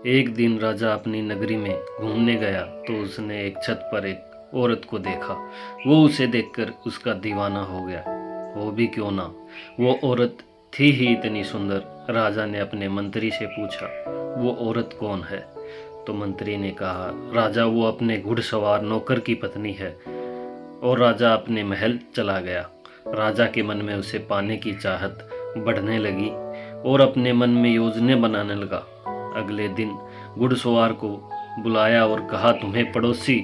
एक दिन राजा अपनी नगरी में घूमने गया तो उसने एक छत पर एक औरत को देखा। वो उसे देखकर उसका दीवाना हो गया। वो भी क्यों ना, वो औरत थी ही इतनी सुंदर। राजा ने अपने मंत्री से पूछा, वो औरत कौन है? तो मंत्री ने कहा, राजा वो अपने घुड़सवार नौकर की पत्नी है। और राजा अपने महल चला गया। राजा के मन में उसे पाने की चाहत बढ़ने लगी और अपने मन में योजनें बनाने लगा। अगले दिन घुड़सवार को बुलाया और कहा, तुम्हें पड़ोसी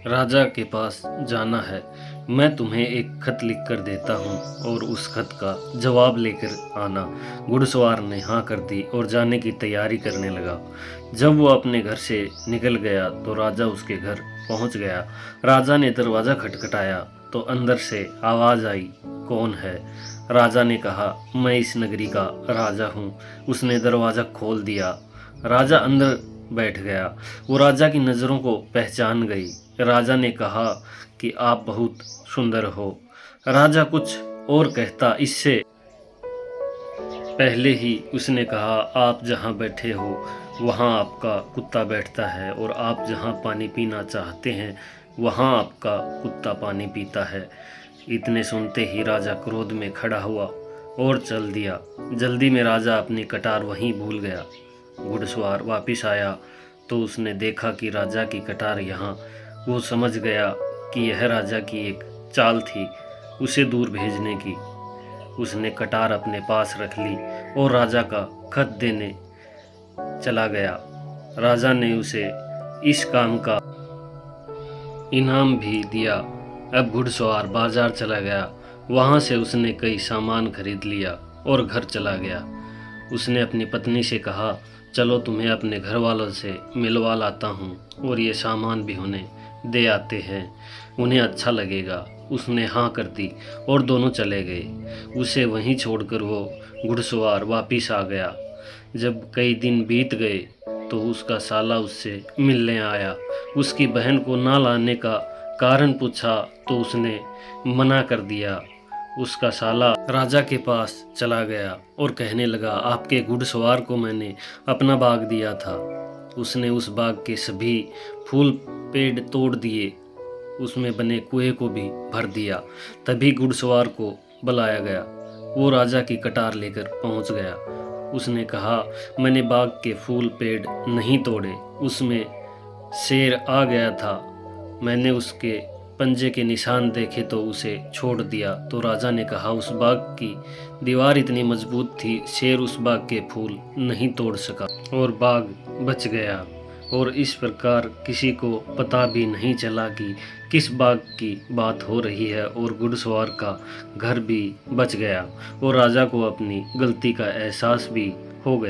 राजा के पास जाना है। मैं तुम्हें एक खत लिख कर देता हूँ और उस खत का जवाब लेकर आना। घुड़सवार ने हाँ कर दी और जाने की तैयारी करने लगा। जब वो अपने घर से निकल गया तो राजा उसके घर पहुँच गया। राजा ने दरवाज़ा खटखटाया तो अंदर से आवाज़ आई, कौन है? राजा ने कहा, मैं इस नगरी का राजा हूँ। उसने दरवाज़ा खोल दिया। राजा अंदर बैठ गया। वो राजा की नज़रों को पहचान गई। राजा ने कहा कि आप बहुत सुंदर हो। राजा कुछ और कहता, इससे पहले ही उसने कहा, आप जहाँ बैठे हो वहाँ आपका कुत्ता बैठता है और आप जहाँ पानी पीना चाहते हैं वहाँ आपका कुत्ता पानी पीता है। इतने सुनते ही राजा क्रोध में खड़ा हुआ और चल दिया। जल्दी में राजा अपनी कटार वहीं भूल गया। घुड़सवार वापिस आया तो उसने देखा कि राजा की कटार यहाँ। वो समझ गया कि यह राजा की एक चाल थी उसे दूर भेजने की। उसने कटार अपने पास रख ली और राजा का खत देने चला गया। राजा ने उसे इस काम का इनाम भी दिया। अब घुड़सवार बाजार चला गया। वहाँ से उसने कई सामान खरीद लिया और घर चला गया। उसने अपनी पत्नी से कहा, चलो तुम्हें अपने घर वालों से मिलवा लाता हूँ और ये सामान भी उन्हें दे आते हैं, उन्हें अच्छा लगेगा। उसने हाँ कर दी और दोनों चले गए। उसे वहीं छोड़कर वो घुड़सवार वापिस आ गया। जब कई दिन बीत गए तो उसका साला उससे मिलने आया। उसकी बहन को ना लाने का कारण पूछा तो उसने मना कर दिया। उसका साला राजा के पास चला गया और कहने लगा, आपके घुड़सवार को मैंने अपना बाग दिया था। उसने उस बाग के सभी फूल पेड़ तोड़ दिए, उसमें बने कुएं को भी भर दिया। तभी घुड़सवार को बुलाया गया। वो राजा की कटार लेकर पहुंच गया। उसने कहा, मैंने बाग के फूल पेड़ नहीं तोड़े, उसमें शेर आ गया था। मैंने उसके पंजे के निशान देखे तो उसे छोड़ दिया। तो राजा ने कहा, उस बाग की दीवार इतनी मजबूत थी, शेर उस बाग के फूल नहीं तोड़ सका और बाग बच गया। और इस प्रकार किसी को पता भी नहीं चला कि किस बाग की बात हो रही है और घुड़सवार का घर भी बच गया और राजा को अपनी गलती का एहसास भी हो गया।